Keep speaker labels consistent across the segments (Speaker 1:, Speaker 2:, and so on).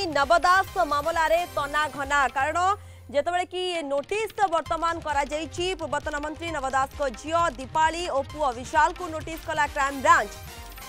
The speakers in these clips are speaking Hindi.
Speaker 1: नवदास मामला रे तना घना कारण जेतबेले कि नोटिस वर्तमान करा जायछि पूर्वतन मंत्री नवदास को झियो दीपाली और पुओ विशाल को नोटिस कला क्राइम ब्रांच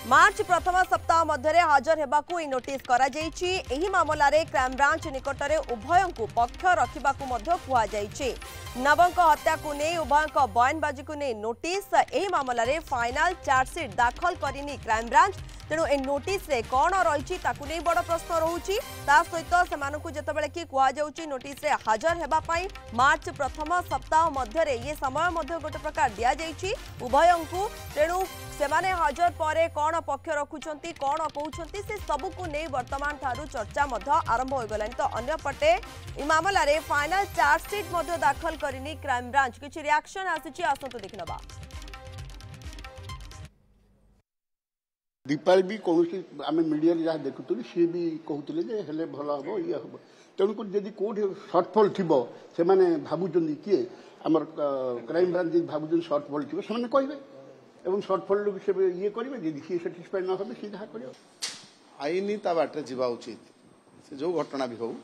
Speaker 1: मार्च प्रथम सप्ताह मध्य हाजर हेबाकू नोटिस करा जायछि। एही मामला रे क्राइम ब्रांच निकटरे उभयंकु पक्ष रखिबाकू मध्य कुआ जायछि। नवंक हत्या को नहीं उभयंक बयानबाजी को नहीं नोटिस एही मामला रे फाइनल चार्जसीट दाखल करिनी क्राइम ब्रांच तेणु ए नोटिस रे कौन रही नहीं बड़ प्रश्न रोची सहित से जितेबाला कि कहुच्छी नोटिस रे हाजर हेबाई मार्च प्रथम सप्ताह मध्य ये समय गोटे प्रकार दि जाइए उभयंकु तेणु सेमाने हाजर पर कौन पक्ष रखुंट कौन कहते से सबको नहीं वर्तमान ठारू चर्चा आरंभ हो गलानी। तो अंपटे मामला रे फाइनल चार्जसीट दाखल करिनी क्राइम ब्रांच किसी रिएक्शन आसी आसतु देखा
Speaker 2: दीपाली भी कौन आम मीडिया जहाँ देखुलु सी भी कहते हेले भल हम ये हम तेणुक जदि कौटे सर्टफल थी से भावुं किए आम क्राइम ब्रांच भावुं सर्टफल थी से कहे और सर्टफल से ये करेंगे जब सी साटिस्फाइड न हो सी जहाँ कर
Speaker 3: आईन ता बाटे जावा उचित से जो घटना भी हो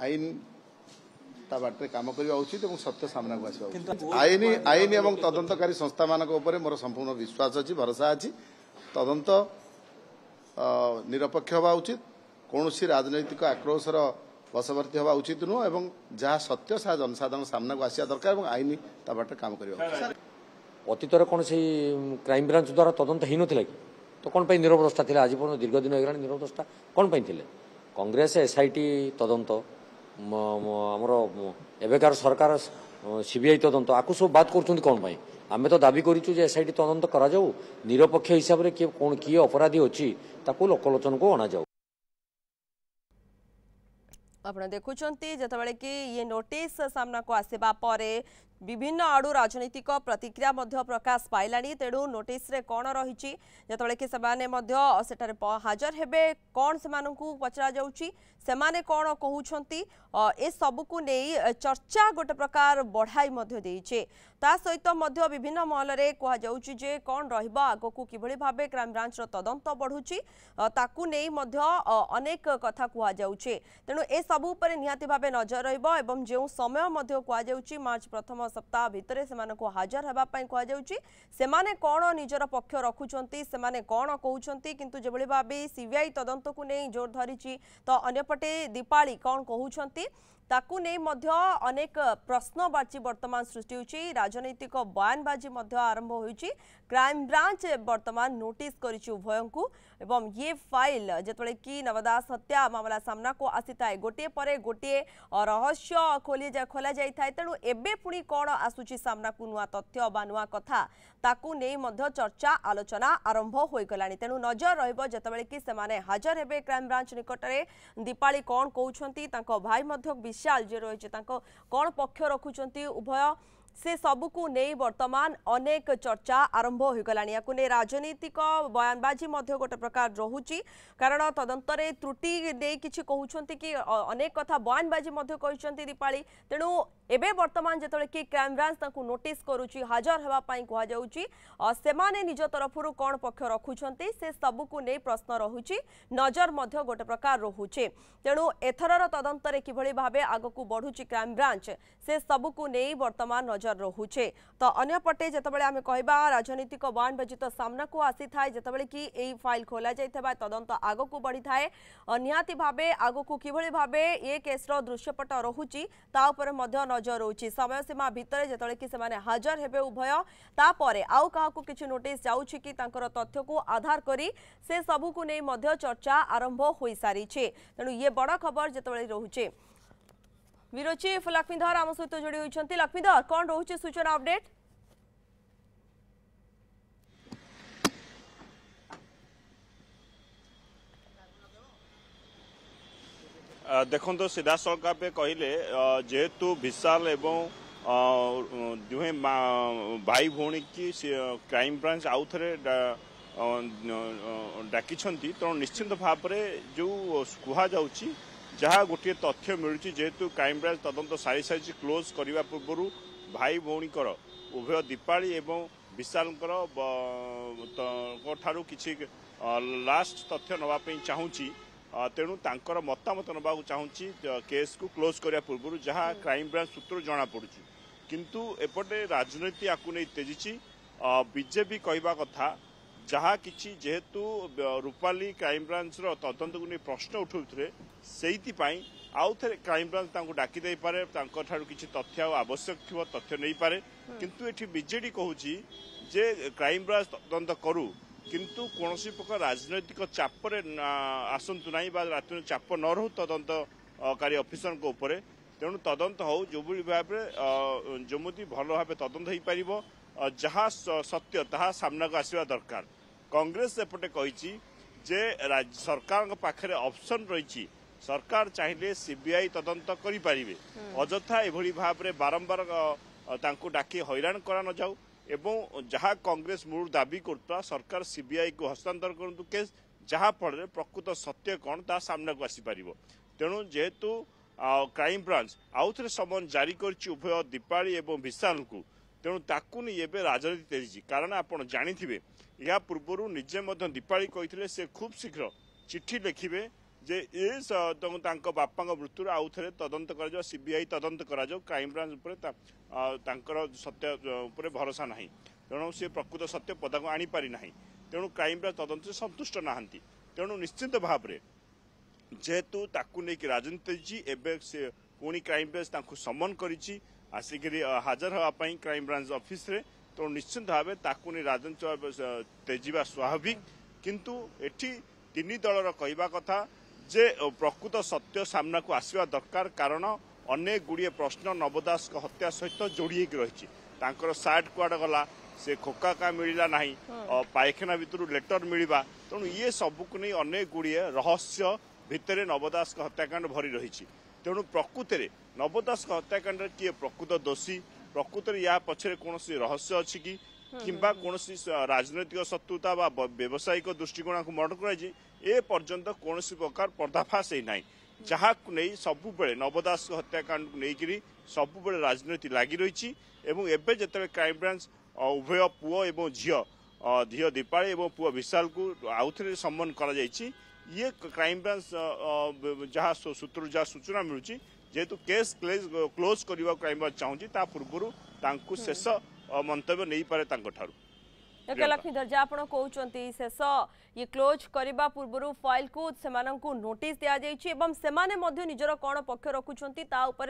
Speaker 3: आईन ता बाटे काम करवा उचित और सत्य सामना को आसवा आईन आईन एवं तदंतकारी संस्था मानक ऊपर मोर संपूर्ण विश्वास अच्छी भरोसा अच्छी तदंत निरपेक्ष हवा उचित कौन सी राजनैतिक आक्रोशर बशवर्ती हवा उचित नुह एवं जहाँ सत्य सा जनसाधारण सामना को आसिया दरकार और आईन ता बाटे काम करवा
Speaker 4: अतीतर कौन से क्राइम ब्रांच द्वारा तदंत हो ना कि तो कौन निरवद्रष्टा थे आज पर्यटन दीर्घ दिन हो निरवद्रष्टा कौन थे कांग्रेस एसआईटी तदंत आमर एवेकार सरकार सीबीआई तदंत आपको सब बात कर कौन आम तो दाबी करूँ एसआईटी तदंत करा जाऊ निरपेक्ष हिसाब से कौन किए अपराधी अच्छी लोकलोचन को अणा जाऊ।
Speaker 1: आपण देखुंटे जितेबाला कि ये नोटिस सामना को आसवा पर विभिन्न आड़ू राजनीतिक प्रतिक्रिया प्रकाश पाइलानी तेणु नोटिस रे कौन रही जितेबाला कि सेठारे हाजर हेबे कौन से पचरा जाउची सेमाने कौन कहउछंती ए सबको नहीं चर्चा गोटे प्रकार बढ़ाई देइछे ता सहित विभिन्न महल रे कहा जाउची जे कौन रहिबा आगो किभଳି भाबे क्राइम ब्रांच रो तदंत बढ़ुची ताकू नहीं अनेक कथा कहा जाउछे तेणु ए सबु पर निहाती भाबे नजर रहिबो एवं जेउ समय कहा जाउची मार्च प्रथम सप्ताह भितर से हाजर हेबा पई कहा जाउची सेमाने कौन निजर पक्ष रखुचंती सेमाने कौन कहउचंती किंतु जेभଳି भाबे सीबीआई तदंत को नहीं जोर धरिची तो अन्यपटे दीपाली कौन कहउचंती ताकू नहीं अनेक प्रश्नवाची वर्तमान सृष्टि होची राजनैतिक बयानबाजी आरंभ होईची क्राइम ब्रांच वर्तमान नोटिस करिची उभयंकु एवं ये फाइल जेतबेले कि नवदास हत्या मामला सामना को आसी थाए गोटे परे गोटे रहस्य खोला जाई थाए तेणु एबे पुणी कौन आसुची सामना को नुआ तथ्य बा नुआ कथा ताकू नहीं चर्चा आलोचना आरंभ हो गलानी तेणु नजर रहिबो जेतबेले कि सेमाने हाजर हेबे क्राइम ब्रांच निकटरे दीपाली कौन कहउछंती तांको भाई मध्य विशाल जे रही कौन पक्ष रखुचंती उभय से सबको नहीं वर्तमान अनेक चर्चा आरंभ हो गलानी या राजनीतिक बयानबाजी गोटे प्रकार रोची कारण तदंतरे त्रुटि नहीं किछि कहउछंती कि अनेक कथा बयानबाजी कहउछंती दीपाली तेणु एबे वर्तमान जेतबेले कि क्राइम ब्रांच ताकू नोटिस करूची हाजर हेबा पई कहा जाउची सेमाने निज तरफरु कौन पक्ष रखुचंती से सबको नहीं प्रश्न रहुची नजर गोटे प्रकार रोचे तेणु एथरर तदंतरे किभଳି भाबे आगकू बढ़ुची क्राइम ब्रांच से सबको नहीं वर्तमान नजर रोचे। तो अन्यपटे जितेबाला आम कहवा राजनीतिक बयानबाजी तो सामना को आसी थाए जितेबाला कि एई फाइल खोला जाइथबा तदंत आगकू बढ़ी थाए निहाती भाबे आगकू किभଳି भाबे ए केसर दृश्यपट रहुची ता उपरे मध्य नजर रोची समय सीमा भितर जितेबाला कि सेमाने हाजर हेबे उभय तापरे आउ काहाकू किछि नोटिस जाउछि कि तांकर तथ्य को आधार करी से सबको नहीं मध्य चर्चा आरंभ हो सारी तेणु ये बड़ खबर जितेबाला रोचे। ब्यूरो चीफ लक्ष्मीधर आम सहित जोड़ी होती लक्ष्मीधर कौन रोचे सूचना अपडेट
Speaker 5: देखो सीधा सड़क पे कहले जेहेतु विशाल एवं दुहे भाई भौणी की क्राइम ब्रांच आउ थे डाकी तो निश्चिंत भाव जो कहुँ जहाँ गोटे तथ्य मिलूँ जेहेतु क्राइम ब्रांच तदंत सारी सारी क्लोज करने पूर्व भाई भौणीकर उभय दीपाली एवं विशाल ठारू किसी लास्ट तथ्य नापी चाहूँगी तेणु तांकर मतामत नबाकू चाहूँगी केस को क्लोज करने पूर्व जहाँ क्राइम ब्रांच सूत्र जना पड़ुची किंतु एपटे राजनीति आपको नहीं तेजी बीजेपी कहवा कथा जहाँ किसी जेहेतु रूपाली क्राइम ब्रांच तदंत को नहीं प्रश्न उठाऊे से आउ थे क्राइम ब्रांच डाकी दे पारे किसी तथ्य आवश्यक थी तथ्य नहीं पारे किंतु एठी बीजेडी कहूची जे क्राइम ब्रांच तदंत करू किंतु कौन प्रकार राजनैतिक चापर आसतु ना राजनैतिक चाप न रू तदंतकारी अफिसर उपर तेणु तदंत हो जो भाव जमी भल भाव तदंत हो पार जहाँ सत्य ता सामना को आसवा दरकार कांग्रेस एपटे कही जे सरकार पाखे ऑप्शन रही सरकार चाहिए सीबीआई तदंत करें अजथा एभली भाव में बारंबार डाकी हैरान करा न जाऊ एवं जहाँ कांग्रेस मूल दाबी करता सरकार सीबीआई को हस्तांतर करतु केस जहाँ फल प्रकृत सत्य कौन ता सामना को आसीपर तेणु जेहेतु क्राइम ब्रांच आउ थे समन जारी कर उभय दीपाली एवं विशाल को तेणु ताकू नहीं एवं राजनीति तेजी कारण आपड़ जानी या पूर्व निजे दीपाली कही से खूब शीघ्र चिठी लिखे जे ये बापा मृत्यु आउ थे तदंत कर सीबीआई तदंत कर क्राइम ब्रांच उपर सत्य उपर भरोसा ना तेणु सी प्रकृत सत्य पदा को आनी पारि ना तेणु क्राइम ब्रांच तदंत से संतुष्ट नहांती तेणु निश्चित भाव में जेहेतु ताकू नहीं राजनीति एवं से पुणी क्राइम ब्रांच समन करी आसिक हाजर होगापाई क्राइम ब्रांच ऑफिस रे तो निश्चित भाव ताकू नहीं राजनीति तेजिबा स्वाभाविक किंतु एठी तीन दलर कहवा कथा जे प्रकृत सत्य सामना को आसवा दरकार कारण अनेक गुड़िए प्रश्न नव दास हत्या सहित जोड़ी रही सार्ट कुआड गला से खोका का मिलला नहीं पायखाना भितर लेटर मिलवा तेणु ये सबको नहीं अनेक गुड़िए रहस्य भितर नव दास हत्याकांड भरी रही तेणु प्रकृत में नव दास हत्याकांड किए प्रकृत दोषी प्रकृत या पछरे कौन रहस्य अच्छी कि किंबा कौन राजनैतिक शत्रुता व्यावसायिक दृष्टिकोण को मर्डर कर ए पर्यंत कौन प्रकार पर्दाफाश है ना जहाँ नहीं सबु नव दास हत्याकांड को लेकिन सबु राजनीति लगी रही एवं जिते क्राइम ब्रांच उभय पुओ एवं झील दीपाली एवं पुओ विशाल को आउ थे सम्मन कर ये क्राइम ब्रांच जहाँ सूत्र जहाँ सूचना मिलूँ जेहेतु केस क्लोज करने क्राइम ब्रांच चाहूँगी पूर्व शेष मंतव्य नहीं पारे
Speaker 1: लक्ष्मीधर जहाँ आप कहते शेष ये क्लोज करने पूर्व फाइल को सेमानंकु नोटिस दिया जाइए सेमाने मध्य निजर कौन पक्ष रखुंट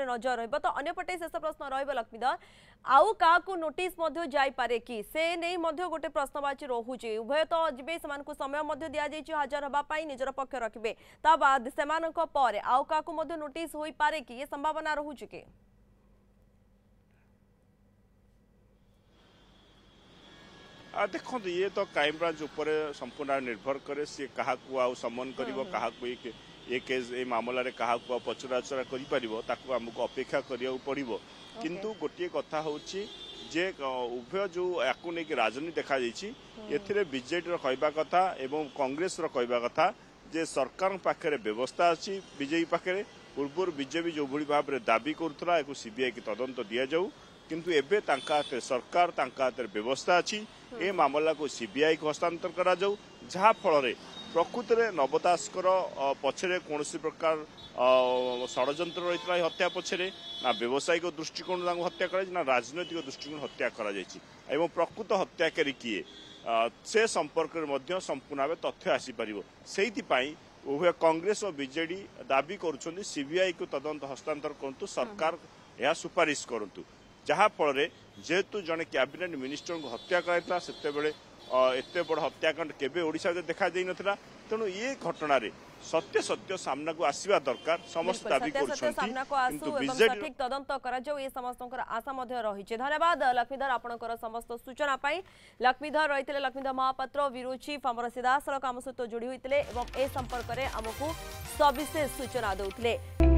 Speaker 1: नजर रही तो अन्यपटे शेष प्रश्न रक्ष्मीधर आउ क्या नोटिस जापे कि से नहीं गोटे प्रश्नवाची रोचे उभय तो जी से समय दि जाइए हाजर होगापाई निजर पक्ष रखिए ता बाद से आउ क्या नोटिस हो पारे कि ये संभावना रोचे कि
Speaker 5: देखो ये तो क्राइम ब्रांच उपर संपूर्ण निर्भर करे सी क्या समन कर ये केस ये मामला रे क्या पचराचरा करमको अपेक्षा करा पड़ो किंतु गोटे कथा हूँ जे उभय जो याकू नहीं राजनीति देखा ए बीजेडी कहवा कथा एवं कांग्रेस कहवा कथा जे सरकार पाखे व्यवस्था अच्छी बीजेपी पाखे पूर्व बीजेपी जो भाई भाव में दाबी करुला सीबीआई की तदंत दि जाऊ किंतु एबे सरकार व्यवस्था अच्छी ए मामला को सीबीआई को हस्तांतर करा जाऊ जहाँ फल प्रकृत में नव दास पछरे कौन प्रकार षड्यंत्र रही हत्या पछरे ना व्यावसायिक दृष्टिकोण हत्या कर राजनैतिक दृष्टिकोण हत्या कर प्रकृत हत्याकारी किए से संपर्क में संपूर्ण भाव तथ्य आसीपर से उभय कांग्रेस और बीजेडी दाबी कर सीबीआई को तदंत हस्तांतर करूँ सरकार यह सुपारिश करूँ जहाँ फल जेहेतु जड़े कैबिनेट मिनिस्टर को हत्या कराइला से एत बड़ हत्याकांड केबे ओडिशा देखा जाई नथिला तेणु ये घटना सत्य सत्य सामना को आसवा दरकार समस्त दाबी
Speaker 1: सठिक तदंत ये समस्त आशा रही धन्यवाद लक्ष्मीधर आपणकर समस्त सूचना पाई लक्ष्मीधर रही लक्ष्मीधर महापात्र ब्यूरो चीफ आम सीधासल आम सहित जोड़ी होते ए संपर्क में आमको सविशेष सूचना देते।